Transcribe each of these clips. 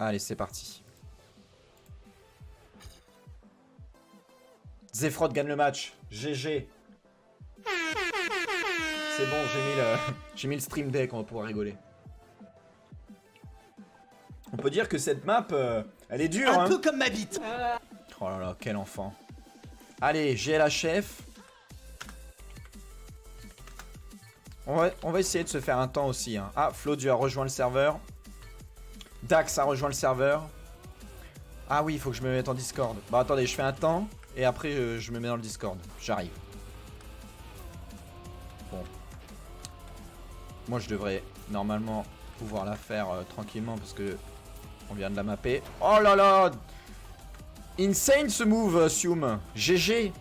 Allez, c'est parti. Zefrod gagne le match. GG. C'est bon, j'ai mis le stream deck, on va pouvoir rigoler. On peut dire que cette map, elle est dure. Un hein. peu comme ma bite. Oh là là, quel enfant. Allez, GLHF. On va essayer de se faire un temps aussi. Hein. Ah, Flodu a rejoint le serveur. Dax a rejoint le serveur. Ah oui, il faut que je me mette en Discord. Bon, attendez, je fais un temps. Et après, je me mets dans le Discord. J'arrive. Bon. Moi, je devrais normalement pouvoir la faire tranquillement parce que on vient de la mapper. Oh là là! Insane ce move, Sium. GG.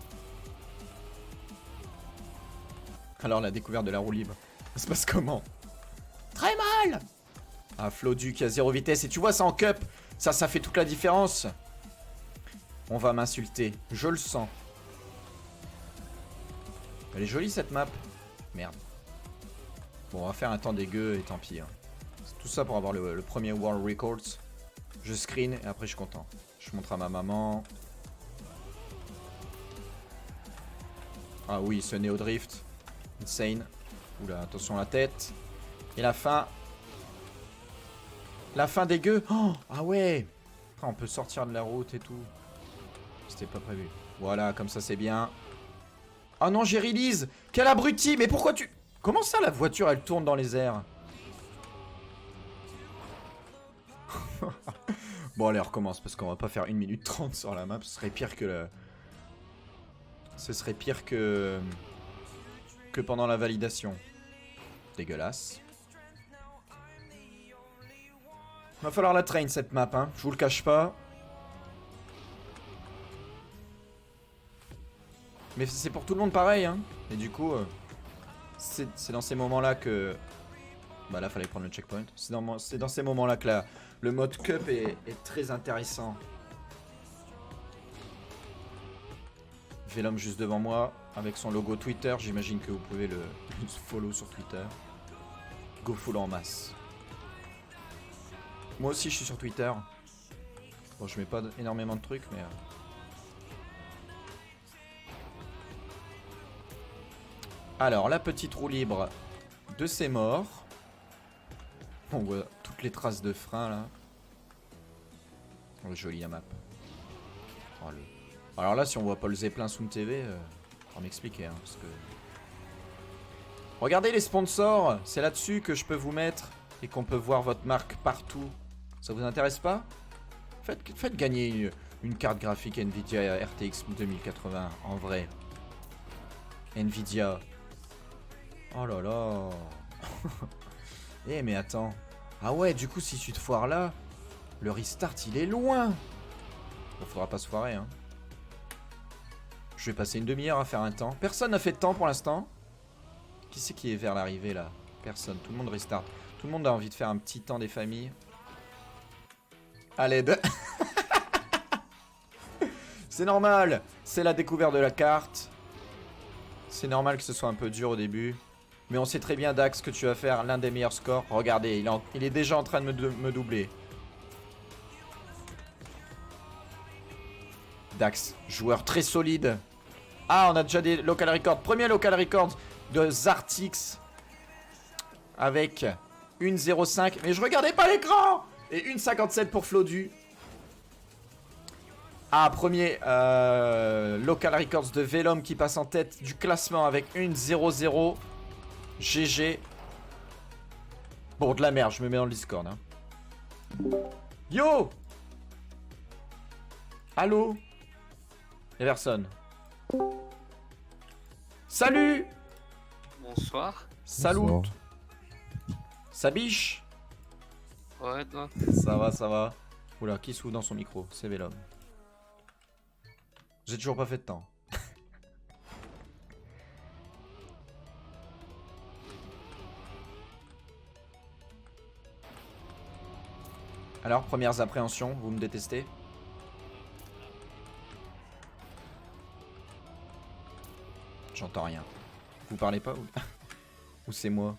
Alors, la découverte de la roue libre. Ça se passe comment? Très mal! Ah, Flodu qui a 0 vitesse. Et tu vois, ça en cup. Ça fait toute la différence. On va m'insulter. Je le sens. Elle est jolie cette map. Merde. Bon, on va faire un temps dégueu et tant pis. Hein. Tout ça pour avoir le premier World Records. Je screen et après je suis content. Je montre à ma maman. Ah oui, ce Neo Drift. Insane. Oula, attention à la tête. Et la fin. La fin dégueu. Oh, ah ouais. Après, on peut sortir de la route et tout. C'était pas prévu. Voilà, comme ça c'est bien. Oh non, j'ai release. Quel abruti. Mais pourquoi tu... Comment ça la voiture elle tourne dans les airs? Bon allez, on recommence parce qu'on va pas faire 1 minute 30 sur la map. Ce serait pire que le... Ce serait pire que pendant la validation. Dégueulasse. Va falloir la train cette map, hein. Je vous le cache pas. Mais c'est pour tout le monde pareil, hein. Et du coup, c'est dans ces moments-là que... Bah là, fallait prendre le checkpoint. C'est dans ces moments-là que le mode cup est très intéressant. Velom juste devant moi, avec son logo Twitter. J'imagine que vous pouvez le follow sur Twitter. Go full en masse. Moi aussi, je suis sur Twitter. Bon, je mets pas énormément de trucs, mais... Alors, la petite roue libre de ses morts. On voit toutes les traces de frein, là. Oh, jolie la map. Oh, alors là, si on voit Paul Zeppelin Sound TV, on m'expliquer, hein, parce que... Regardez les sponsors, c'est là-dessus que je peux vous mettre et qu'on peut voir votre marque partout. Ça vous intéresse pas? Faites gagner une carte graphique Nvidia RTX 2080, en vrai. Nvidia. Oh là là. Eh mais attends. Ah ouais, du coup, si tu te foires là, le restart, il est loin. Bon, faudra pas se foirer, hein. Je vais passer une demi-heure à faire un temps. Personne n'a fait de temps pour l'instant. Qui c'est qui est vers l'arrivée, là? Personne. Tout le monde restart. Tout le monde a envie de faire un petit temps des familles. À l'aide. C'est normal. C'est la découverte de la carte. C'est normal que ce soit un peu dur au début. Mais on sait très bien, Dax, que tu vas faire l'un des meilleurs scores. Regardez, il est déjà en train de me doubler. Dax, joueur très solide. Ah, on a déjà des local records. Premier local record de Zartix. Avec 1,05. Mais je regardais pas l'écran. Et 1,57 pour Flodu. Ah, premier local records de Velom qui passe en tête du classement avec 1,00. GG. Bon, de la merde, je me mets dans le Discord. Hein. Yo! Allô? Y'a personne. Salut! Bonsoir. Salut! Bonsoir. Ça biche? Ouais, toi. Ça va, ça va. Oula, qui s'ouvre dans son micro? C'est Velom. J'ai toujours pas fait de temps. Alors, premières appréhensions, vous me détestez? J'entends rien. Vous parlez pas ou, ou c'est moi?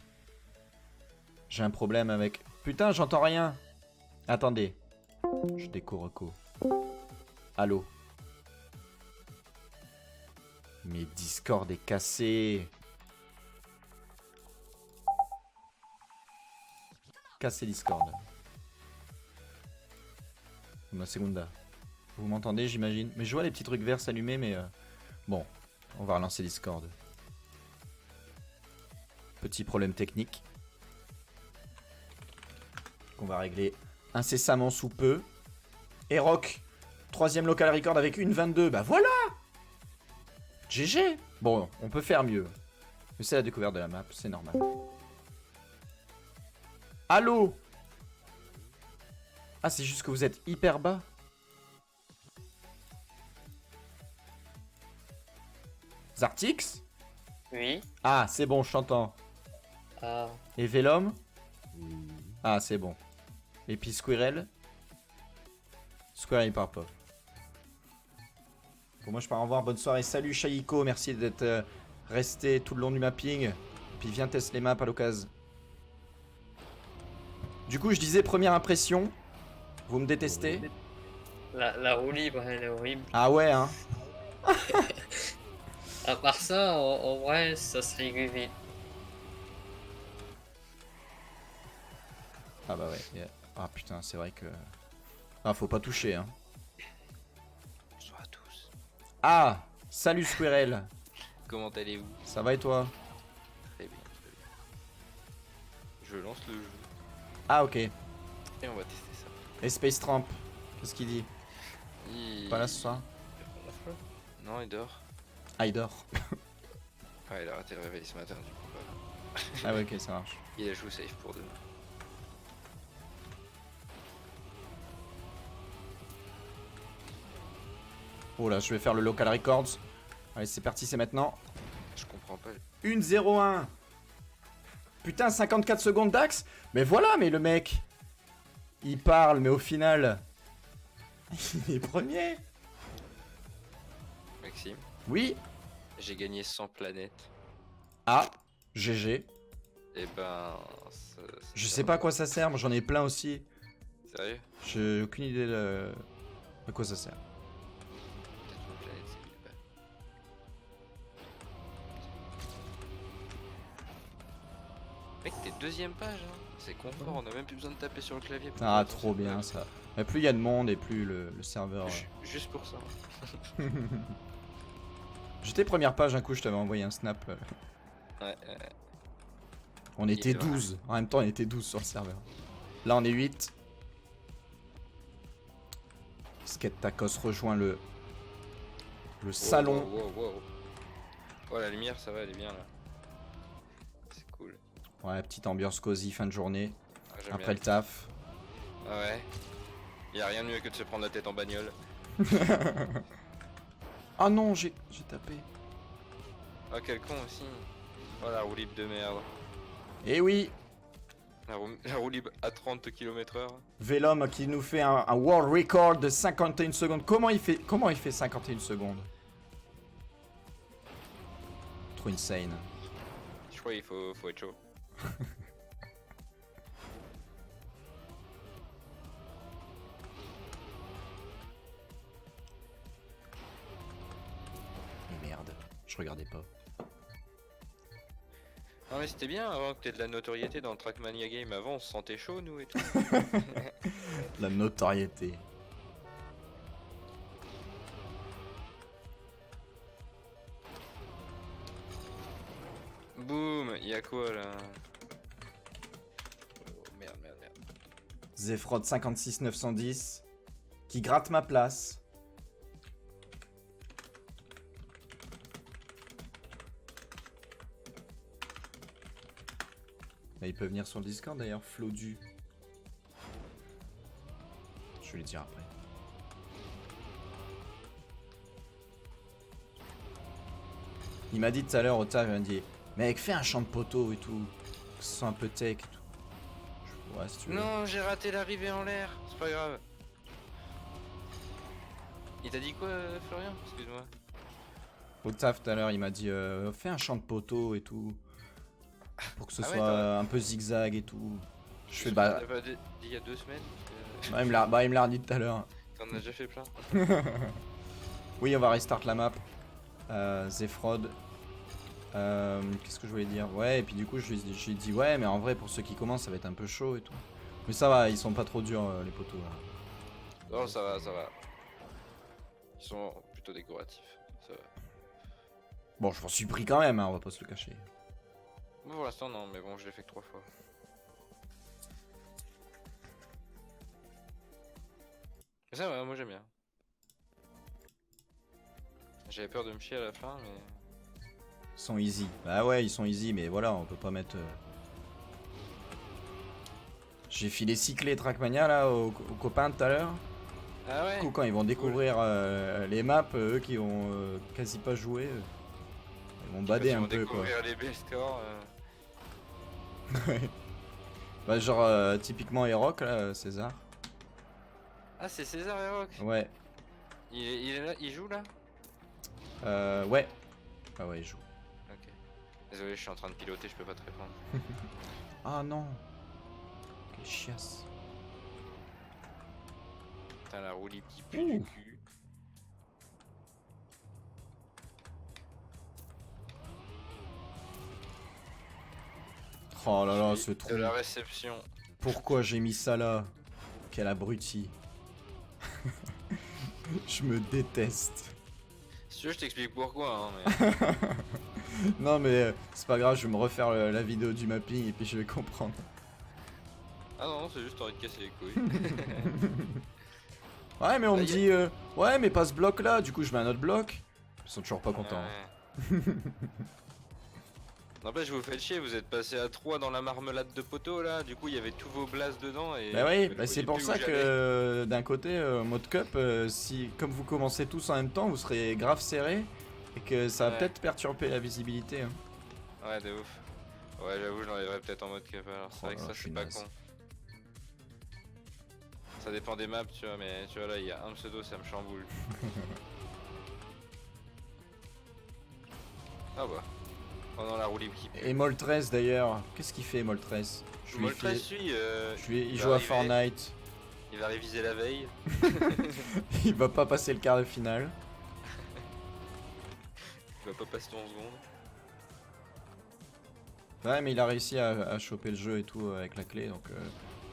J'ai un problème avec... Putain, j'entends rien. Attendez. Je déco reco. Allô. Mais Discord est cassé. Cassé Discord. Una segunda. Vous m'entendez, j'imagine? Mais je vois les petits trucs verts s'allumer, mais... Bon, on va relancer Discord. Petit problème technique. Qu'on va régler incessamment sous peu. Et Rock, 3ème local record avec une 22. Bah voilà! GG! Bon, on peut faire mieux. Mais c'est la découverte de la map, c'est normal. Allô? Ah, c'est juste que vous êtes hyper bas. Zartix? Oui. Ah, c'est bon, je t'entends. Ah. Et Velom? Ah, c'est bon. Et puis Squirrel? Squirrel, il part pas. Bon, moi je pars, au revoir, bonne soirée. Salut Shaiko, merci d'être resté tout le long du mapping. Puis viens tester les maps à l'occasion. Du coup, je disais première impression. Vous me détestez? La roue libre, elle est horrible. Ah ouais, hein? À part ça, en vrai, ça se régule vite. Ah bah ouais. Ah putain, c'est vrai que... Ah, faut pas toucher, hein. Bonsoir à tous. Ah! Salut Squirrel. Comment allez-vous? Ça va et toi? Très bien, très bien. Je lance le jeu Ah ok. et on va tester ça. Et Space Tramp, qu'est-ce qu'il dit? Pas là ce soir? Non, il dort. Ah, il dort. Ah, il a raté le réveil ce matin, du coup. Ah ouais, ok, ça marche. Il a joué safe pour demain. Oh là, je vais faire le local records. Allez, c'est parti, c'est maintenant. Je comprends pas. 1-0-1. Putain, 54 secondes d'axe. Mais voilà, mais le mec, il parle, mais au final, il est premier. Maxime, Oui. j'ai gagné 100 planètes. Ah, GG. Et ben. Je sais pas à quoi ça sert, moi j'en ai plein aussi. Sérieux? J'ai aucune idée de à quoi ça sert. Peut-être une planète, c'est 1000 balles. Mec, t'es deuxième page, hein. C'est confort, on a même plus besoin de taper sur le clavier. pour Ah, faire trop cette bien page. ça. Et plus il y a de monde et plus le serveur... Juste pour ça. J'étais première page, un coup je t'avais envoyé un snap. Ouais, On Il était est vrai. 12. En même temps, on était 12 sur le serveur. Là, on est 8. Skate Tacos rejoint le salon. Wow. Oh, la lumière, ça va, elle est bien là. C'est cool. Ouais, petite ambiance cosy, fin de journée. Ah, j'aime Après bien. le taf. Ah ouais. Y a rien de mieux que de se prendre la tête en bagnole. Ah non, j'ai tapé. Ah, quel con aussi. Oh, la roue libre de merde. Eh oui, La roue libre à 30 km/h. Velom qui nous fait un world record de 51 secondes. Comment il fait 51 secondes? Trop insane. Je crois qu'il faut être chaud. Et merde, je regardais pas. Non mais c'était bien avant que t'aies de la notoriété dans le Trackmania Game. Avant on se sentait chaud nous et tout. La notoriété. Boum, y'a quoi là? Oh, merde. Zefrod 56 910 qui gratte ma place. Bah, il peut venir sur le Discord d'ailleurs, Flodu. Je vais lui dire après. Il m'a dit tout à l'heure au taf, il m'a dit mec, fais un champ de poteau et tout. Que ce soit un peu tech et tout. Ouais, si tu veux. Non, j'ai raté l'arrivée en l'air. C'est pas grave. Il t'a dit quoi, Florian? Excuse-moi. Au taf tout à l'heure, il m'a dit fais un champ de poteau et tout. Pour que ce Ah ouais, soit t'as- un peu zigzag et tout. Je fais bah. On l'a pas dit il y a 2 semaines. Il me l'a redit tout à l'heure. T'en as déjà fait plein. Oui, on va restart la map. Zefrod. Qu'est-ce que je voulais dire? Ouais, et puis du coup, j'ai dit, ouais, mais en vrai, pour ceux qui commencent, ça va être un peu chaud et tout. Mais ça va, ils sont pas trop durs, les poteaux. Là. Non, ça va, ça va. Ils sont plutôt décoratifs. Ça va. Bon, je m'en suis pris quand même, hein, on va pas se le cacher. Bon, pour l'instant, non, mais bon, je l'ai fait que 3 fois. Mais ça va, moi j'aime bien. J'avais peur de me chier à la fin, mais. Ils sont easy. Bah ouais, ils sont easy, mais voilà, on peut pas mettre. J'ai filé cycler Trackmania là aux copains tout à l'heure. Ah ouais. Du coup, quand ils vont découvrir les maps, eux qui ont quasi pas joué, ils vont bader un peu quoi. Découvrir les best scores. Bah, genre typiquement Eroc là, César. Ah, c'est César et Rock. Ouais. Il est là, il joue là. Ouais. Ah ouais, il joue. Ok. Désolé, je suis en train de piloter, je peux pas te répondre. Ah non. Quelle chiasse. Putain, la roulis qui pue du cul. Oh là là, ce trou. De la réception. Pourquoi j'ai mis ça là? Quel abruti. Je me déteste. Si tu veux, je t'explique pourquoi, hein, mais. Non mais c'est pas grave, je vais me refaire la vidéo du mapping et puis je vais comprendre. Ah non, c'est juste envie de casser les couilles. Ouais mais on Bah, me dit ouais mais pas ce bloc là, du coup je mets un autre bloc. Ils sont toujours pas contents. Ouais. N'empêche, vous faites chier, vous êtes passé à 3 dans la marmelade de poteau là, du coup il y avait tous vos blasts dedans et. Bah oui, vous bah c'est voyez pour plus ça où j'allais. que d'un côté mode cup, si comme vous commencez tous en même temps, vous serez grave serré et que ça va Ouais. peut-être perturber la visibilité. Hein. Ouais, de ouf. Ouais, j'avoue, je l'enlèverais peut-être en mode cap alors, c'est Oh vrai que là, ça je c'est suis pas naze. con. Ça dépend des maps, tu vois, mais tu vois là, il y a un pseudo, ça me chamboule. Ah bah. Pendant la roulis qui pue. Et Moltres d'ailleurs, qu'est-ce qu'il fait Moltres? Je lui ai Moltres, filé- lui, il va joue à arriver. Fortnite. il va réviser la veille. Il va pas passer le quart de finale. Il va pas passer 11 secondes. Ouais mais il a réussi à choper le jeu et tout avec la clé donc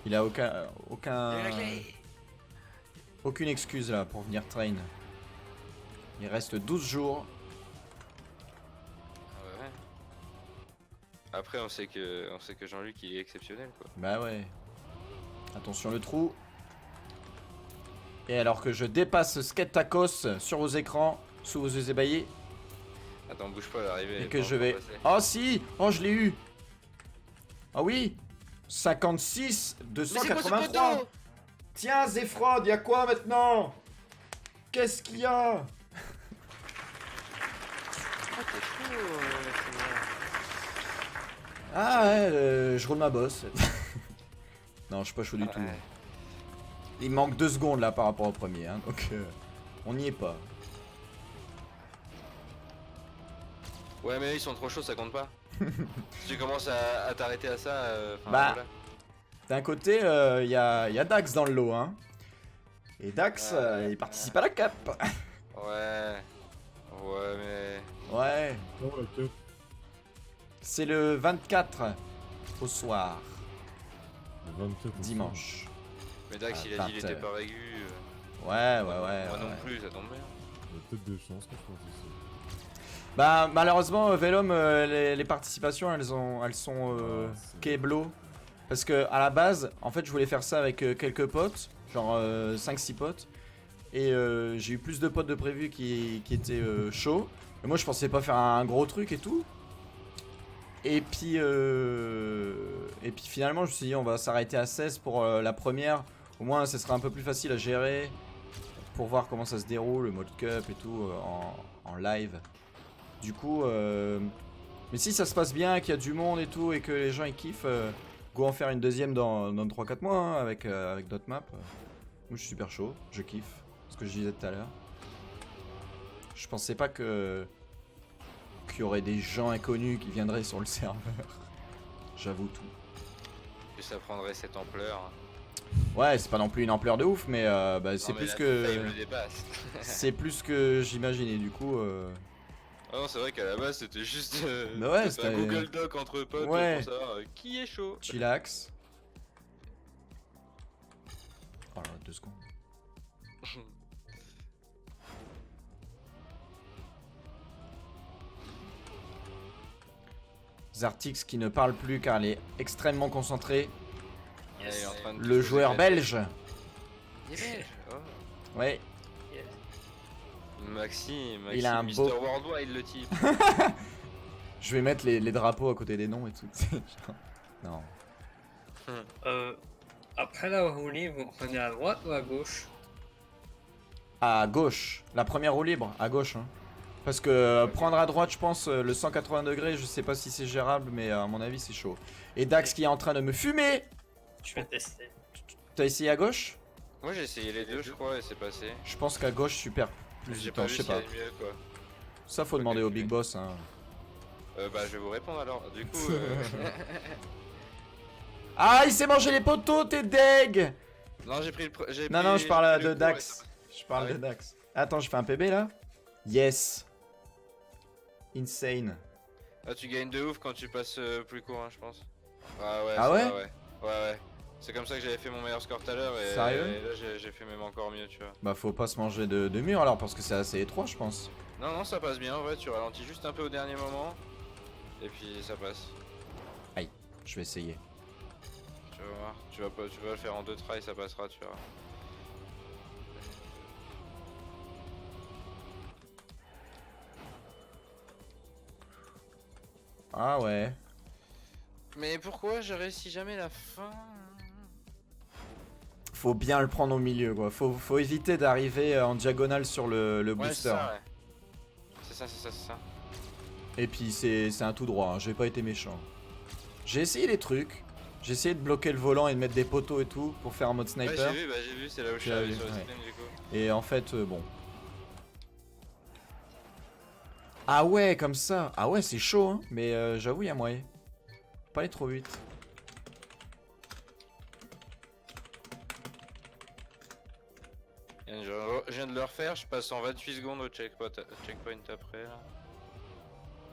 il a aucune excuse là pour venir train. Il reste 12 jours. Ah ouais. Après, on sait que Jean-Luc il est exceptionnel quoi. Bah ouais. Attention le trou. Et alors que je dépasse Skate Tacos sur vos écrans, sous vos yeux ébahis, Attends, bouge pas à l'arrivée. elle et est que pas je encore vais... passée. Oh si! Oh je l'ai eu! Ah oui! 56 Mais c'est quoi ce 283. poteau? Tiens Zefrod, y'a quoi maintenant? Qu'est-ce qu'il y a? Ah, t'es chaud, Ah ouais, je roule ma bosse. Non, je suis pas chaud du tout. Ouais. Il me manque 2 secondes là par rapport au premier, hein, donc on n'y est pas. Ouais, mais ils sont trop chauds, ça compte pas. Si tu commences à t'arrêter à ça, Bah. voilà. D'un côté, il y a Dax dans le lot, hein. Et Dax, il participe à la cap. Ouais. Ouais, mais. Ouais, Non, la queue. c'est le 24 au soir, Le 24 au dimanche. Mais Dax, Ah, il a dit qu'il 20 était pas régu. Ouais. Moi non plus, ça tombe bien. soir. Il y a peut-être des chances que je pense aussi. Bah malheureusement Velom les participations elles sont c'est- keblo parce que à la base en fait je voulais faire ça avec quelques potes genre 5-6 potes et j'ai eu plus de potes de prévu qui étaient chauds et moi je pensais pas faire un gros truc et tout et puis finalement je me suis dit on va s'arrêter à 16 pour la première, au moins ce sera un peu plus facile à gérer pour voir comment ça se déroule le mode cup et tout en live. Du coup, mais si ça se passe bien, qu'il y a du monde et tout, et que les gens ils kiffent, go en faire une deuxième dans 3-4 mois hein, avec d'autres maps. Moi je suis super chaud, je kiffe, ce que je disais tout à l'heure. Je pensais pas qu'il y aurait des gens inconnus qui viendraient sur le serveur. J'avoue tout. que ça prendrait cette ampleur. Ouais, c'est pas non plus une ampleur de ouf, mais bah, c'est Non, mais plus la que... taille me dépasse. C'est plus que j'imaginais, du coup... Ah non, c'est vrai qu'à la base c'était juste Mais ouais, peut-être un c'était- Google Doc entre potes Ouais. pour savoir qui est chaud. Chillax. Oh là, 2 secondes. Zartix qui ne parle plus car elle est extrêmement concentrée. Il est en train de Le tous joueur éclater. belge. Il est belge. Oh. Ouais, Yes. Maxime, Il a un Mr. beau- Worldwide le type. je vais mettre les drapeaux à côté des noms et tout. Non. Après la roue libre, vous prenez à droite ou à gauche? À gauche. La première roue libre, à gauche. Hein. Parce que prendre à droite, je pense, le 180 degrés, je sais pas si c'est gérable, mais à mon avis, c'est chaud. Et Dax qui est en train de me fumer. Je vais tester. T'as essayé à gauche? Moi j'ai essayé les deux je crois et c'est passé. Je pense qu'à gauche, super. Plus J'ai de pas temps, vu je sais s'il y pas. a mieux quoi. Ça, faut demander au Big Boss. Hein. Bah je vais vous répondre alors. Du coup, Ah, il s'est mangé les poteaux, t'es deg! non j'ai pris le. Non, non, je parle de le Dax. Je parle Ah de ouais. Dax. Attends, je fais un PB là? Yes. Insane. Ah tu gagnes de ouf quand tu passes plus court hein, je pense. Ah ouais. Ah ça ouais va, ouais. C'est comme ça que j'avais fait mon meilleur score tout à l'heure et, Sérieux et là j'ai fait même encore mieux tu vois. Bah, faut pas se manger de mur alors, parce que c'est assez étroit, je pense. Non non ça passe bien en vrai, tu ralentis juste un peu au dernier moment et puis ça passe. Je vais essayer. Tu vas voir, tu vas le faire en 2 tries, ça passera tu vois. Ah ouais. Mais pourquoi je réussis jamais la fin? Faut bien le prendre au milieu, quoi. Faut éviter d'arriver en diagonale sur le Ouais, booster. c'est ça, ouais. C'est ça. Et puis c'est un tout droit, hein. J'ai pas été méchant. J'ai essayé les trucs. J'ai essayé de bloquer le volant et de mettre des poteaux et tout pour faire un mode Ouais, sniper. j'ai vu, c'est là où je Tu suis as arrivé vu, sur le ouais. stream du coup. Et en fait, bon. Ah ouais, comme ça. Ah ouais, c'est chaud, hein. Mais j'avoue, il y a moyen. Pas aller trop vite. Et je viens de le refaire, je passe en 28 secondes au checkpoint après là.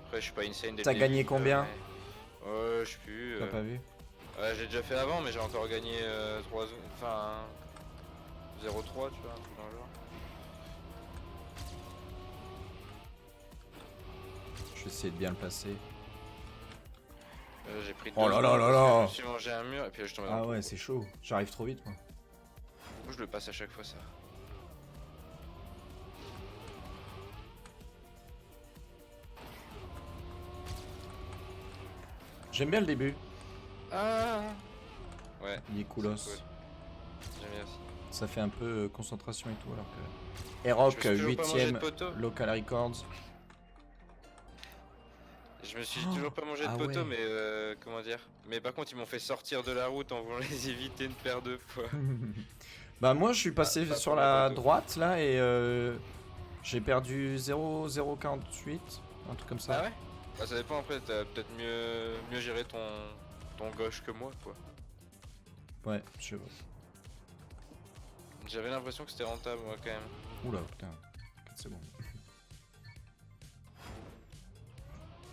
Après je suis pas insane dès le T'as début, gagné combien? mais- Ouais, je sais plus. T'as pas vu? Ouais, j'ai déjà fait avant, mais j'ai encore gagné 3 enfin 0,3 tu vois, un truc dans le genre. Je vais essayer de bien le placer. J'ai pris Oh 2 là là secondes là parce que là. Je me suis mangé un mur et puis là, je tombais dans Ah le ouais, trou. c'est chaud. J'arrive trop vite, moi. Moi, je le passe à chaque fois ça. J'aime bien le début. Ah ouais, Il est coolos. c'est cool. J'aime bien aussi. Ça fait un peu concentration et tout, alors que... Je Eroc, me suis toujours pas mangé de 8ème, poteau. Local Records. Je me suis Oh, toujours pas mangé de ah poteau, ouais. mais comment dire. Mais par contre, ils m'ont fait sortir de la route en voulant les éviter une paire de fois. Bah moi je suis passé pas sur pour la la poteau. droite là et j'ai perdu 0,048, un truc comme ça. Ah ouais. Bah, ça dépend après, t'as peut-être mieux géré ton gauche que moi quoi. Ouais, je vois. J'avais l'impression que c'était rentable moi quand même. Oula, putain, 4 secondes.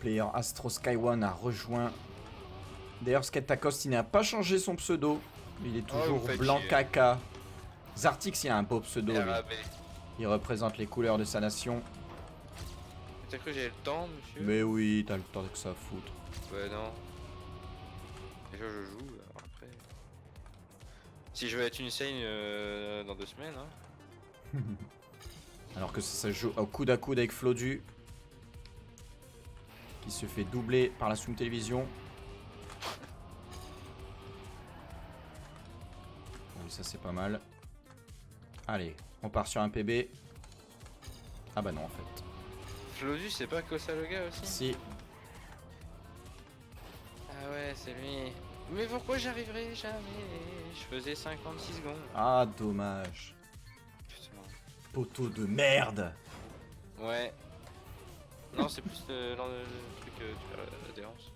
Player Astro Sky One a rejoint. D'ailleurs, Sketakos, il n'a pas changé son pseudo. Il est Oh, toujours vous faites blanc chier. caca. Zartix, il a un beau pseudo. Lui. RAB. Il représente les couleurs de sa nation. T'as cru que j'avais le temps, monsieur? Mais oui, t'as le temps que ça à foutre. Bah non. Déjà je joue, alors après. Si je veux être insane dans 2 semaines, hein. Alors que ça se joue au coude à coude avec Flodu. Qui se fait doubler par la Soum Télévision. Oui, ça c'est pas mal. Allez, on part sur un PB. Ah bah non en fait. Flodus, c'est pas Kosa le gars aussi? Si. Ah ouais, c'est lui. Mais pourquoi j'arriverai jamais? Je faisais 56 secondes. Ah dommage. Putain. Poteau de merde. Ouais. Non, c'est plus le truc, tu vois, l'adhérence.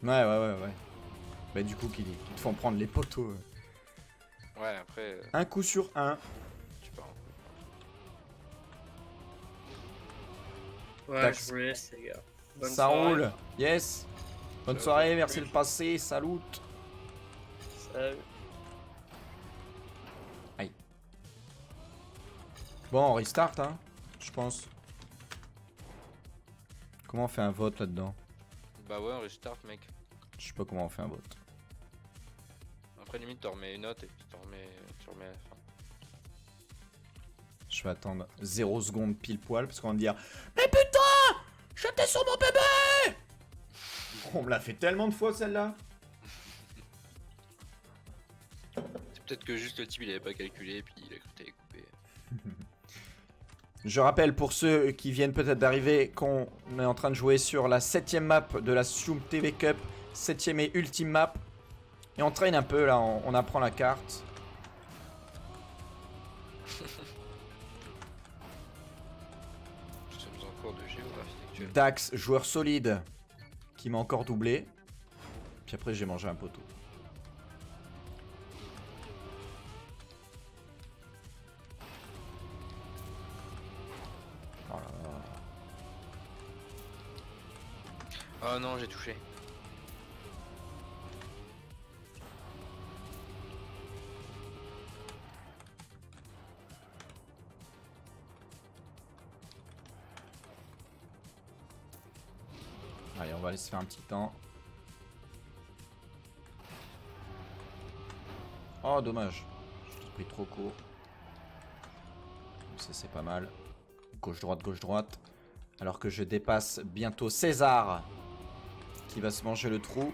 Ouais. Bah du coup, qui te font prendre les poteaux. Ouais, après, Un coup sur un. tu pars. Ouais, Tac. je vous laisse, les gars. Bonne Ça soirée. roule. Yes. Bonne Ça soirée, va. merci de passer. Salut. Salut. Bon, on restart, hein. Je pense. Comment on fait un vote là-dedans? Bah ouais, on restart, mec. Je sais pas comment on fait un vote. Après, limite, t'en remets une note et puis tu remets à la fin. Je vais attendre 0 secondes pile poil parce qu'on va me dire mais putain, j'étais sur mon bébé. On me l'a fait tellement de fois celle-là. C'est peut-être que juste le type il avait pas calculé et puis il a cru que t'avais coupé. Je rappelle pour ceux qui viennent peut-être d'arriver qu'on est en train de jouer sur la 7ème map de la Shroom TV Cup, 7ème et ultime map. Et on traîne un peu là, on apprend la carte. Nous sommes en cours de géographie actuelle. Dax, joueur solide, qui m'a encore doublé. Puis après j'ai mangé un poteau. Oh là là. Oh non, j'ai touché. Allez, on va laisser faire un petit temps. Oh, dommage. Je l'ai pris trop court. Ça, c'est pas mal. Gauche-droite, gauche-droite. Alors que je dépasse bientôt César. Qui va se manger le trou.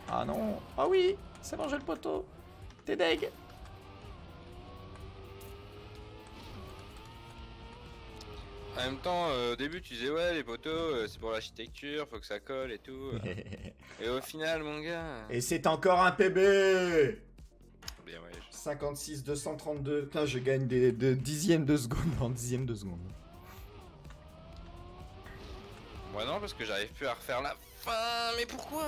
Ah non. Ah oui, ça mangé le poteau. T'es deg. En même temps, au début tu disais ouais les poteaux c'est pour l'architecture, faut que ça colle et tout. Et au final mon gars. Et c'est encore un PB. Bien ouais. 56, 232. Putain, je gagne des dixièmes de seconde en dixièmes de seconde. Moi non parce que j'arrive plus à refaire la fin. Mais pourquoi?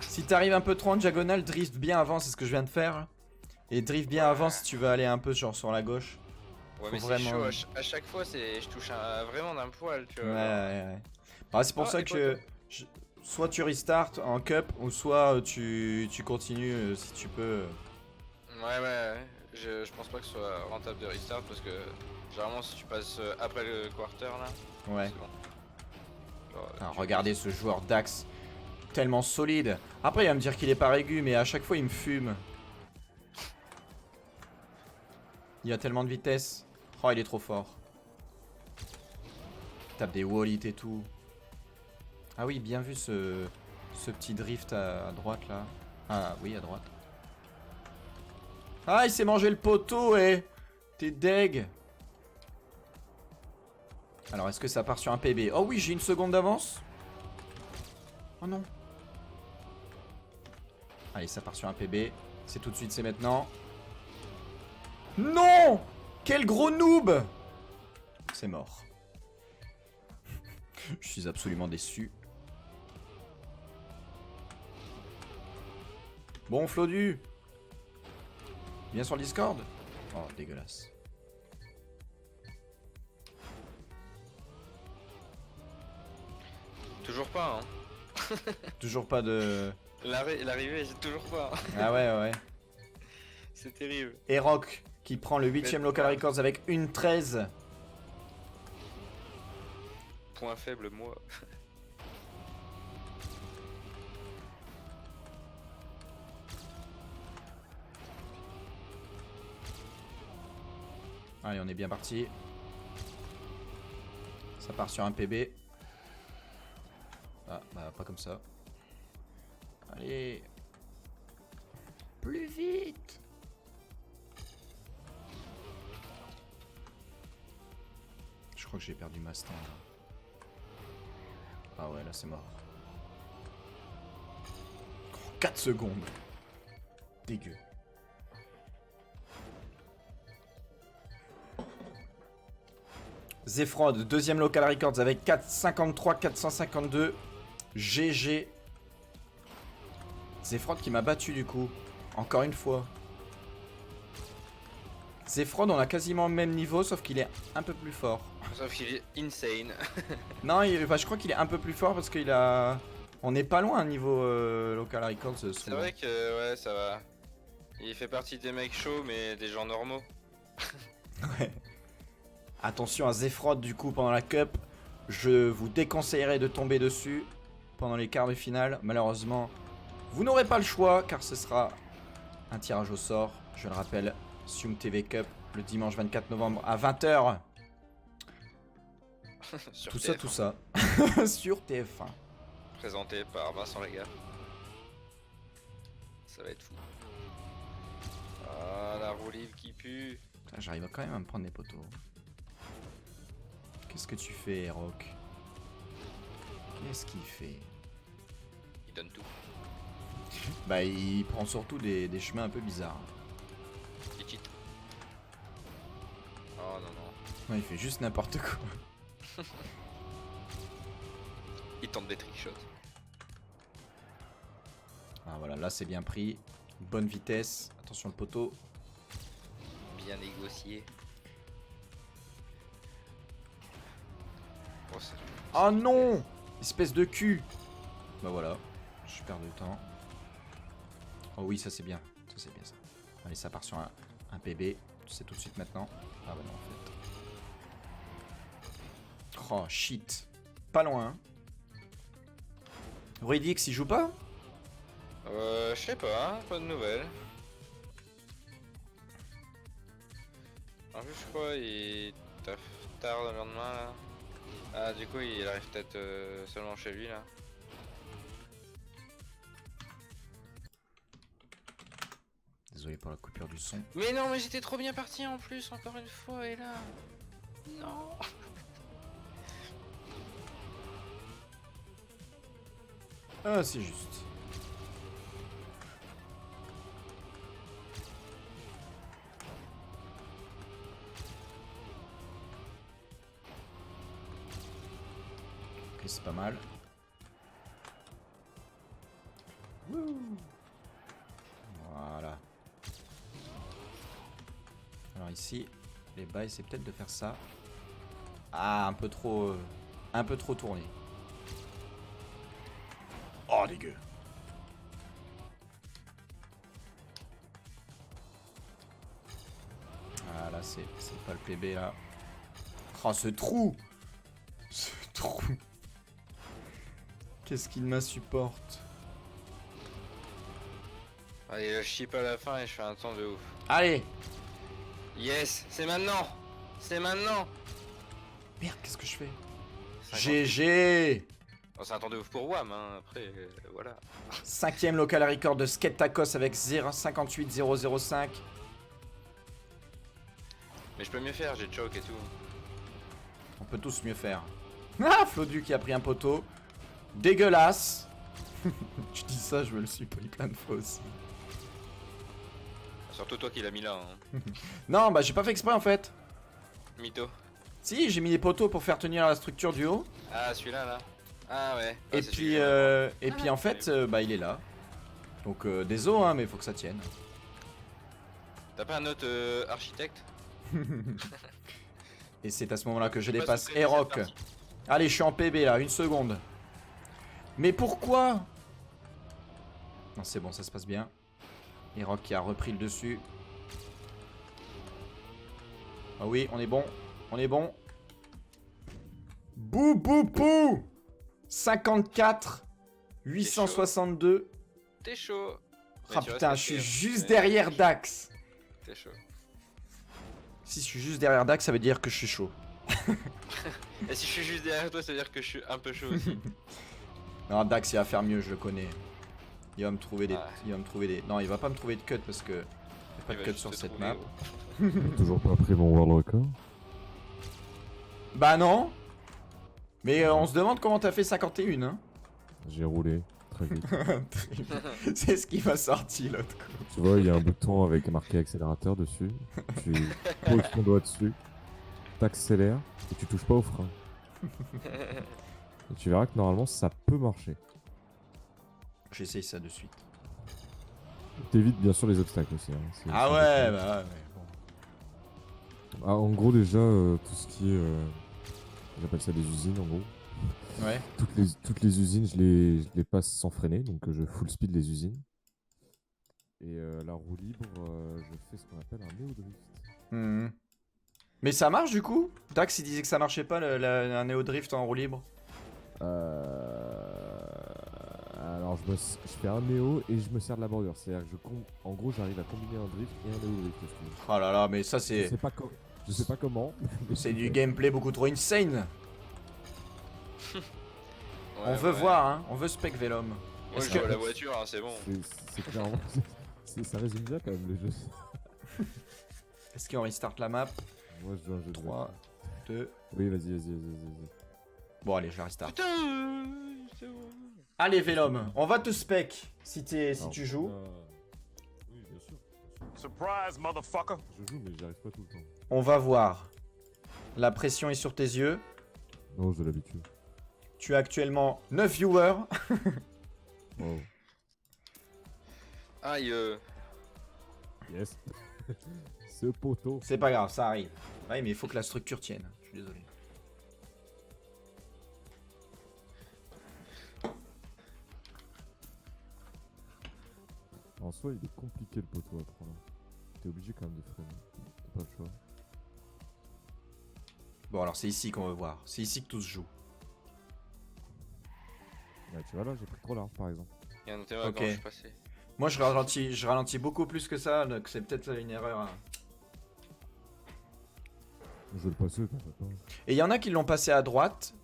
Si t'arrives un peu trop en diagonale, drift bien avant, c'est ce que je viens de faire. Et drift bien Ouais. avant si tu veux aller un peu genre sur la gauche. Ouais mais Faut c'est vraiment- chaud, à chaque fois c'est je touche vraiment d'un poil tu Ouais, vois. ouais. Bah, c'est pour Ah, ça et que poteau. soit tu restart en cup, ou soit tu continues si tu peux. Ouais. Je pense pas que ce soit rentable de restart parce que généralement si tu passes après le quarter là, Ouais. c'est bon. Genre, Ah, tu- regardez ce joueur Dax. Tellement solide. Après, il va me dire qu'il est pas régu, mais à chaque fois, il me fume. Il a tellement de vitesse. Oh, il est trop fort. Il tape des wall-hits et tout. Ah oui, bien vu ce petit drift à droite là. Ah oui, à droite. Ah, il s'est mangé le poteau, eh. T'es deg. Alors, est-ce que ça part sur un PB? Oh oui, j'ai une seconde d'avance. Oh non. Allez, ça part sur un PB. C'est tout de suite, c'est maintenant. Non! Quel gros noob! C'est mort. Je suis absolument déçu. Bon, Flodu. Viens sur le Discord. Oh, dégueulasse. Toujours pas hein. Toujours pas de... L'arrivée j'ai toujours pas. Hein. Ah ouais. C'est terrible. Erock qui prend le 8ème local records avec une 13. Point faible moi. Allez, on est bien parti. Ça part sur un PB. Ah, bah pas comme ça. Allez. Plus vite. Je crois que j'ai perdu ma stand. Ah ouais, là c'est mort. 4 secondes. Dégueu. Zephron, deuxième local records avec 453 452. GG. Zefrod qui m'a battu du coup. Encore une fois. Zefrod, on a quasiment le même niveau, sauf qu'il est un peu plus fort. Sauf qu'il est insane. Non, bah, je crois qu'il est un peu plus fort parce qu'il a... On n'est pas loin niveau Local Records. C'est vrai que ouais, ça va. Il fait partie des mecs chauds, mais des gens normaux. Ouais. Attention à Zefrod du coup pendant la cup. Je vous déconseillerais de tomber dessus pendant les quarts de finale. Malheureusement, vous n'aurez pas le choix car ce sera un tirage au sort. Je le rappelle, Siung TV Cup le dimanche 24 novembre à 20 h. Sur Tout TF1, ça sur TF1. présenté par Vincent Lagaffe. Ça va être fou. Ah, la roue libre qui pue. Putain, j'arrive quand même à me prendre des poteaux. Qu'est-ce que tu fais, Rock? Qu'est-ce qu'il fait? Il donne tout. Bah, il prend surtout des chemins un peu bizarres. Il cheat. Oh non, non. Non, il fait juste n'importe quoi. Il tente des trickshots. Ah voilà, là c'est bien pris. Bonne vitesse. Attention le poteau. Bien négocié. Oh, ça... Oh non! Espèce de cul! Bah voilà, je perds du temps. Oh oui, ça c'est bien. Ça c'est bien ça. Allez, ça part sur un PB. Tu sais tout de suite maintenant. Ah bah non en fait. Oh shit. Pas loin. Hein. Ruidix, il joue pas? Je sais pas, hein, pas de nouvelles. En plus, je crois il taffe tard le lendemain là. Ah, du coup, il arrive peut-être seulement chez lui là. Désolé pour la coupure du son. Mais non, mais j'étais trop bien parti en plus, encore une fois, et là. Non. Ah, c'est juste. Ok, c'est pas mal. Wouh. Voilà. Alors ici, les bails, c'est peut-être de faire ça. Ah, un peu trop tourné. Oh, dégueu. Ah, là, c'est pas le PB, là. Oh, ce trou. Ce trou. Qu'est-ce qu'il m'insupporte. Allez, je chip à la fin et je fais un temps de ouf. Allez. Yes, c'est maintenant. C'est maintenant. Merde, qu'est-ce que je fais? 50. GG. Oh, c'est un temps de ouf pour WAM, hein. Après, voilà. 5ème local record de Skate Tacos avec 0,58,005. Mais je peux mieux faire, j'ai choke et tout. On peut tous mieux faire. Ah, Flodu qui a pris un poteau. Dégueulasse. Je dis ça, je me le suis pris plein de fois aussi. Surtout toi qui l'as mis là, hein. Non, bah j'ai pas fait exprès en fait. Mytho. Si, j'ai mis les poteaux pour faire tenir la structure du haut. Ah, celui-là, là. Ah ouais. Ah, Et c'est puis, celui que en fait, bah il est là. Donc désolé, hein, mais faut que ça tienne. T'as pas un autre architecte? Et c'est à ce moment-là que je Pas dépasse sous-traité cette Eroc. partie. Allez, je suis en PB là, une seconde. Mais pourquoi? Non, c'est bon, ça se passe bien. Eroc qui a repris le dessus. Ah oui, on est bon. On est bon. Bouh, bouh, bouh. 54. 862. T'es chaud. Mais Ah tu putain, restes je suis quatrième. juste Mais derrière Dax. T'es chaud. Si je suis juste derrière Dax, ça veut dire que je suis chaud. Et si je suis juste derrière toi, ça veut dire que je suis un peu chaud aussi. Non, Dax, il va faire mieux, je le connais. Il va me trouver des... Ouais. Il va me trouver des... Non, il va pas me trouver de cut parce que... Il n'y a pas Il de va cut juste sur te cette trouver, map. gros. Toujours pas pris mon world record. Bah non. Mais on se demande comment t'as fait 51, hein. J'ai roulé très vite. C'est ce qui m'a sorti l'autre coup. Tu vois, il y a un bouton avec marqué accélérateur dessus. Tu poses ton doigt dessus, t'accélères et tu touches pas au frein. Et tu verras que normalement ça peut marcher. J'essaye ça de suite. T'évites bien sûr les obstacles aussi. Hein. Ah c'est ouais, important. bah ouais. Bon. Ah, en gros, déjà, tout ce qui est. J'appelle ça des usines en gros. Ouais. Toutes les usines, je les passe sans freiner, donc je full speed les usines. Et la roue libre, je fais ce qu'on appelle un néo-drift. Mhm. Mais ça marche du coup? Dax il disait que ça marchait pas un Neo Drift en roue libre. Alors je fais un néo et je me sers de la bordure. C'est-à-dire que en gros j'arrive à combiner un drift et un néo-drift. Si tu veux. Oh là là, mais ça Je c'est sais pas, je sais pas comment. mais c'est je du fais. gameplay beaucoup trop insane. On veut voir, hein. On veut spec Velom. Moi Est-ce je que- vois la voiture, hein, c'est bon. C'est clairement. Ça résume bien quand même le jeu. Est-ce qu'on restart la map? Moi je joue un jeu de 3, voiture. 2. Oui, vas-y. Bon, allez, je la restart. Putain, c'est bon. Allez, Velom, on va te spec si Alors, tu joues. Oui, bien sûr. Surprise, motherfucker! Je joue, mais j'y arrive pas tout le temps. On va voir. La pression est sur tes yeux. Non, j'ai l'habitude. Tu as actuellement 9 viewers. Oh. Aïe, Yes. Ce poteau. C'est pas grave, ça arrive. Ouais, mais il faut que la structure tienne. Je suis désolé. En soi, il est compliqué le poteau à prendre. T'es obligé quand même de freiner. T'as pas le choix. Bon, alors c'est ici qu'on veut voir. C'est ici que tout se joue. Ouais, tu vois là, j'ai pris trop large par exemple. il y a un terrain Ok. quand je suis passé. Moi, je ralentis beaucoup plus que ça, donc c'est peut-être une erreur. Hein. Je vais le passer, t'en fais pas. Et il y en a qui l'ont passé à droite,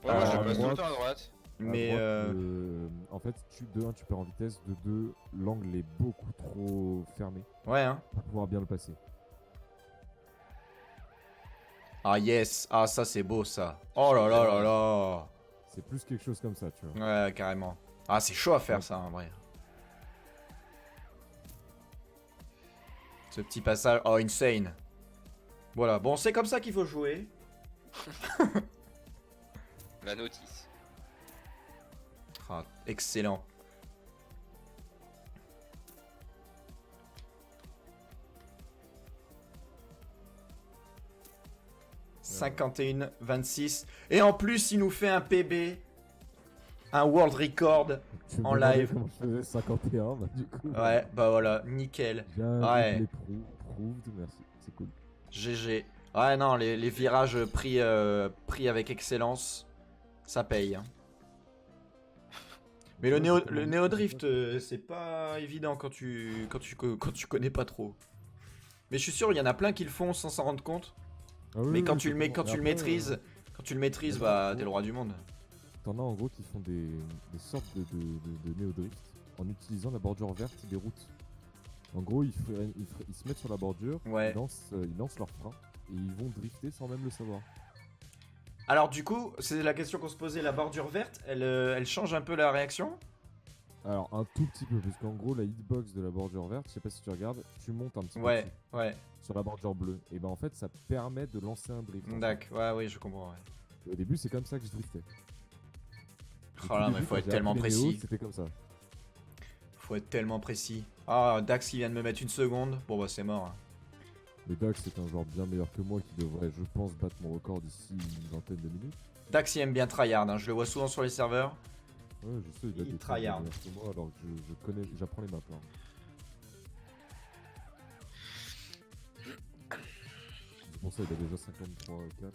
Ouais, moi je à passe tout le droite. temps à droite. mais À droite, en fait, de 1, tu perds en vitesse. De 2, l'angle est beaucoup trop fermé ouais, hein. pour pouvoir bien le passer. Ah yes, ah ça c'est beau ça. Oh là là là là. C'est plus quelque chose comme ça, tu vois. Ouais, carrément. Ah, c'est chaud à faire ça en vrai. Ce petit passage, oh insane. Voilà, bon c'est comme ça qu'il faut jouer. La notice. Ah, excellent. « 51-26. Et en plus, il nous fait un PB. Un world record. Tu me En demandais live. Comment je faisais 51, bah du coup. Ouais, bah voilà, nickel. Bien Ouais. les proved, merci. C'est cool. GG. Ouais, non, les virages pris avec excellence, ça paye. Hein. Mais le néo drift, c'est pas évident quand tu connais pas trop. Mais je suis sûr, il y en a plein qui le font sans s'en rendre compte. Ah oui, Mais oui, quand tu le totalement. Et maîtrises, après, bah t'es le roi du monde. T'en as en gros qui font des sortes de néo-drift en utilisant la bordure verte des routes. En gros, ils se mettent sur la bordure, Ouais. ils lancent leur frein et ils vont drifter sans même le savoir. Alors du coup, c'est la question qu'on se posait, la bordure verte, elle change un peu la réaction? Alors, un tout petit peu, parce qu'en gros, la hitbox de la bordure verte, je sais pas si tu regardes, tu montes un petit peu Ouais, dessus, ouais, sur la bordure bleue. Et ben en fait, ça permet de lancer un drift. en fait. d'accord, ouais, oui, je comprends. Ouais. Au début, c'est comme ça que je driftais. Oh là, mais faut être tellement précis. C'était comme ça. Faut être tellement précis. Ah, Dax qui vient de me mettre une seconde. Bon bah c'est mort. Hein. Mais Dax, c'est un joueur bien meilleur que moi qui devrait, je pense, battre mon record d'ici une vingtaine de minutes. Dax il aime bien tryhard, hein. Je le vois souvent sur les serveurs. Ouais, je sais, il a Il des tryhard. meilleurs que moi, alors que je connais, j'apprends les maps là. C'est pour ça il a déjà 53 4 là.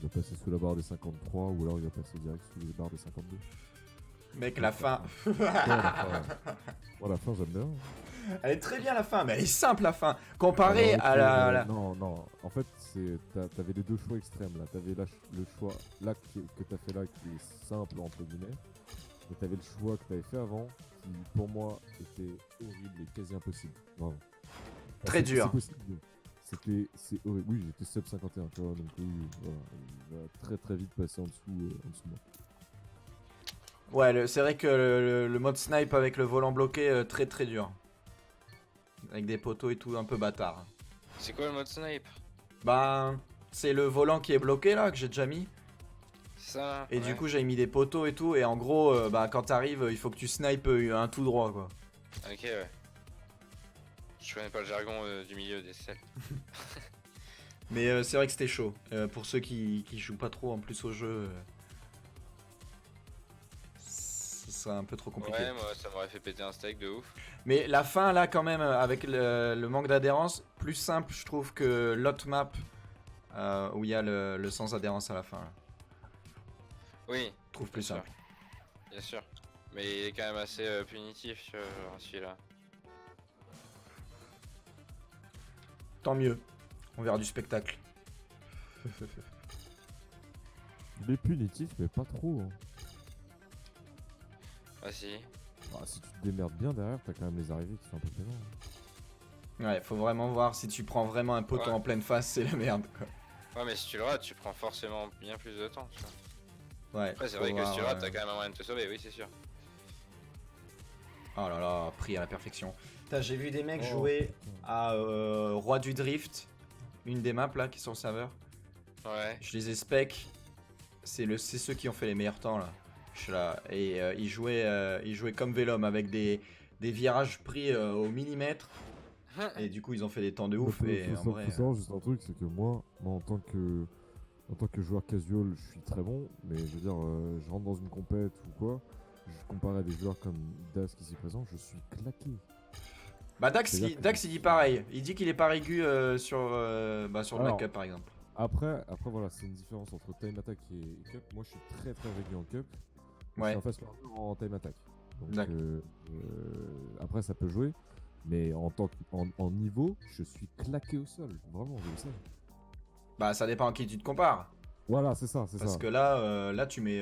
Il va passer sous la barre des 53 ou alors il va passer direct sous les barres des 52. Mec, la fin. Ouais, la fin j'aime bien. Elle est très bien la fin, mais elle est simple la fin. Comparée Alors, à la. Non, en fait t'avais les deux choix extrêmes là. T'avais le choix là que t'as fait là qui est simple entre guillemets. Et t'avais le choix que t'avais fait avant qui pour moi était horrible et quasi impossible. Vraiment. Très dur. C'est possible. C'est horrible. Oui, j'étais sub 51 tu vois, donc oui, voilà, il va très très vite passer en dessous moi. Ouais, c'est vrai que le mode snipe avec le volant bloqué, très très dur. Avec des poteaux et tout, un peu bâtard. C'est quoi le mode snipe? Bah, c'est le volant qui est bloqué là, que j'ai déjà mis. Ça. Et ouais. du coup, j'ai mis des poteaux et tout. Et en gros, bah, quand t'arrives, il faut que tu snipes un tout droit quoi. Ok, ouais. Je connais pas le jargon du milieu des selles. Mais c'est vrai que c'était chaud. Pour ceux qui jouent pas trop en plus au jeu, ce serait un peu trop compliqué. Ouais, moi ça m'aurait fait péter un steak de ouf. Mais la fin là quand même, avec le manque d'adhérence, plus simple je trouve que l'autre map où il y a le sans adhérence à la fin. Là. Oui, Je trouve plus bien sûr. simple. Bien sûr. Mais il est quand même assez punitif celui-là. Tant mieux. On verra du spectacle. Il est punitif, mais pas trop. Hein. Ah si. Ah, si tu te démerdes bien derrière, t'as quand même les arrivées qui sont un peu pénales. Ouais, faut vraiment voir si tu prends vraiment un poteau Ouais. en pleine face, c'est la merde quoi. Ouais, mais si tu le rates, tu prends forcément bien plus de temps, tu vois. Ouais. Après, c'est faut vrai que si tu le voir, rates, t'as quand même un moyen de te sauver, oui, c'est sûr. Oh là là, pris à la perfection. Putain, j'ai vu des mecs Oh, jouer putain. à Roi du Drift, une des maps là qui est sur le serveur. Ouais. Je les ai spec. C'est ceux qui ont fait les meilleurs temps là. Je suis là. Et ils jouaient comme Vélum avec des virages pris au millimètre. Et du coup, ils ont fait des temps de ouf. Et en vrai. Faut savoir juste un truc, c'est que moi en tant que joueur casual, je suis très bon, mais je veux dire, je rentre dans une compète ou quoi, je compare à des joueurs comme Das qui s'y présente, je suis claqué. Bah, Dax, C'est-à-dire que- Dax il dit pareil. Il dit qu'il est pas régu sur le Alors, Black Cup par exemple. Après voilà, c'est une différence entre time attack et cup. Moi, je suis très très régulier en cup. Je Ouais. suis en face en time attack. Donc, D'accord. après, ça peut jouer. Mais en niveau, je suis claqué au sol. Vraiment, je le sais. Bah, ça dépend à qui tu te compares. Voilà, c'est ça. Parce que là, tu mets.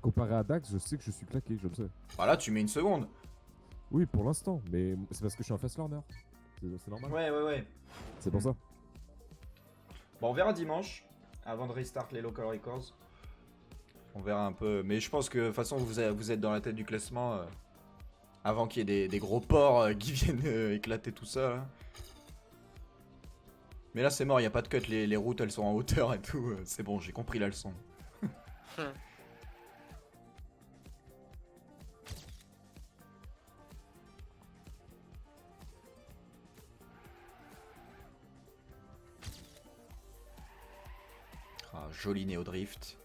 Comparé à Dax, je sais que je suis claqué, je le sais. Bah, là, tu mets une seconde. Oui, pour l'instant, mais c'est parce que je suis un fast learner. C'est normal. Ouais. C'est pour ça. Bon, on verra dimanche, avant de restart les local records. On verra un peu. Mais je pense que de toute façon, vous êtes dans la tête du classement avant qu'il y ait des gros porcs qui viennent éclater tout ça. Là. Mais là, c'est mort, il n'y a pas de cut. Les routes, elles sont en hauteur et tout. C'est bon, j'ai compris la leçon. Ah, joli néo-drift.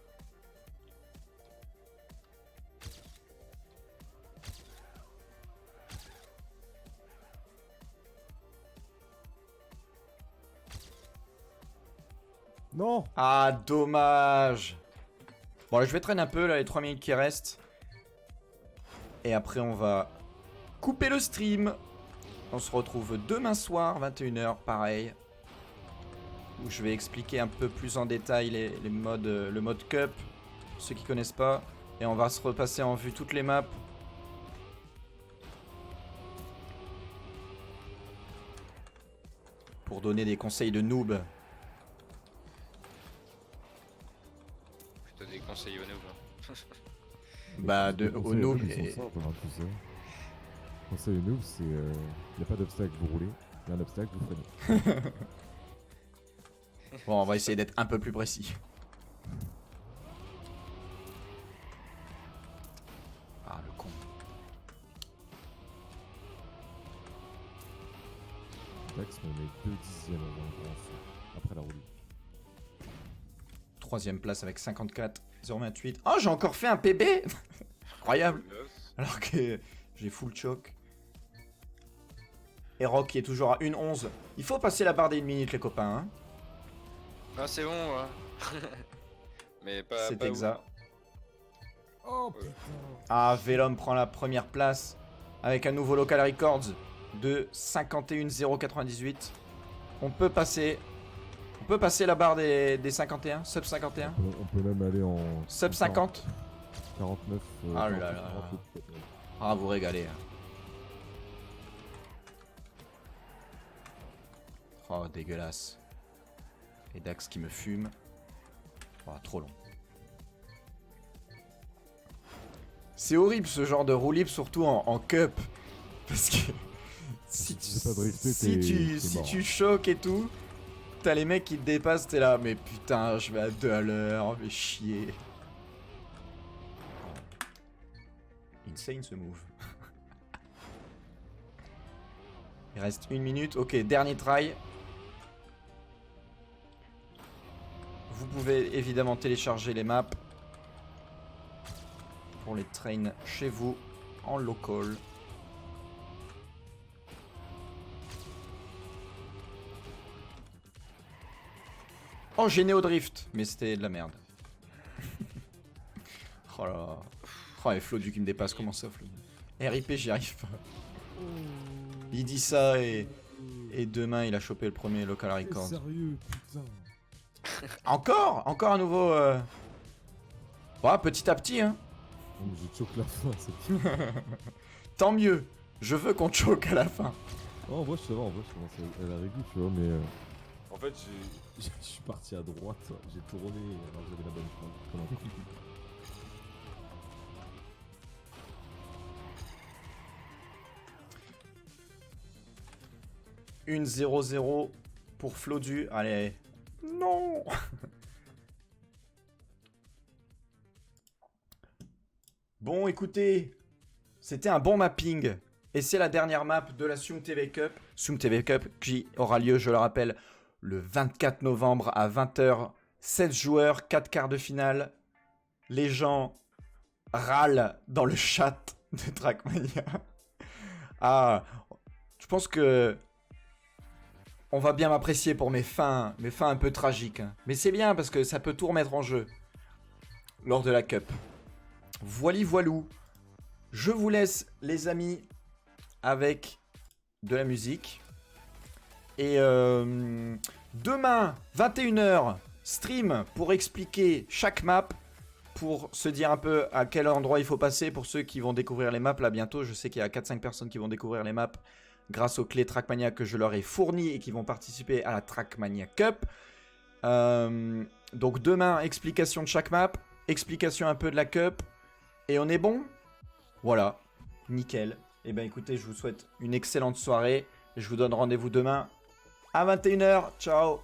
Non. Ah, dommage. Bon, là, je vais traîner un peu, là, les 3 minutes qui restent. Et après, on va couper le stream. On se retrouve demain soir, 21h, pareil. Où je vais expliquer un peu plus en détail les modes, le mode cup, pour ceux qui connaissent pas. Et on va se repasser en vue toutes les maps. Pour donner des conseils de noob. Je te déconseille au noob. Bah, Les au conseils noob. noobs, ils sont simples, hein, tu sais. Conseil noob, c'est y a pas d'obstacle, vous roulez. Il y a un obstacle, vous freinez. Bon, on va essayer d'être un peu plus précis. Ah, le con. Dax me met 2 dixièmes avant le grand saut, après la roulée. 3ème place avec 54, 0,28. Oh, j'ai encore fait un PB. Incroyable. Alors que j'ai full choc. Et Rock qui est toujours à 1,11. Il faut passer la barre des 1 minute, les copains. Hein. Ah, c'est bon, ouais. Mais pas. C'est pas exact. Oh putain. Ah, Vélum prend la première place avec un nouveau local records de 51,098. On peut passer la barre des 51, sub 51, On peut même aller en sub 50. 49. Ah là là 48. Ah, vous régalez. Hein. Oh, dégueulasse. Et Dax qui me fume. Oh, trop long. C'est horrible ce genre de roue libre, surtout en cup. Parce que si tu, sais pas drifter, si t'es tu mort. choques et tout, t'as les mecs qui te dépassent, t'es là, mais putain, je vais à 2 à l'heure, mais chier. Insane ce move. Il reste 1 minute. Ok, dernier try. Vous pouvez évidemment télécharger les maps pour les train chez vous en local. Oh, Généo Drift, mais c'était de la merde. Oh là là. Oh, et Flodu qui me dépasse, comment ça, Flodu? RIP, j'y arrive pas. Il dit ça et demain il a chopé le premier local record. Sérieux, putain. Encore un nouveau. Ouais, petit à petit, hein. Oh, mais je choque la fin, c'est Tant mieux. Je veux qu'on choque à la fin. Oh, en vrai, ça va, en vrai, je commence à la régu, tu vois, mais. En fait, je suis parti à droite, j'ai tourné, alors j'avais la bonne fin. Comment 1-0-0 pour Flodu. Allez. Non. Bon, écoutez. C'était un bon mapping. Et c'est la dernière map de la Soum TV Cup. Soum TV Cup qui aura lieu, je le rappelle, le 24 novembre à 20h. 7 joueurs, 4 quarts de finale. Les gens râlent dans le chat de Trackmania. Ah, je pense que on va bien m'apprécier pour mes fins un peu tragiques. Hein. Mais c'est bien parce que ça peut tout remettre en jeu lors de la Cup. Voili voilou. Je vous laisse, les amis, avec de la musique. Et demain, 21h, stream pour expliquer chaque map, pour se dire un peu à quel endroit il faut passer pour ceux qui vont découvrir les maps là bientôt. Je sais qu'il y a 4-5 personnes qui vont découvrir les maps grâce aux clés Trackmania que je leur ai fournies et qui vont participer à la Trackmania Cup. Donc demain, explication de chaque map, explication un peu de la Cup, et on est bon? Voilà, nickel. Et ben écoutez, je vous souhaite une excellente soirée, et je vous donne rendez-vous demain à 21h. Ciao!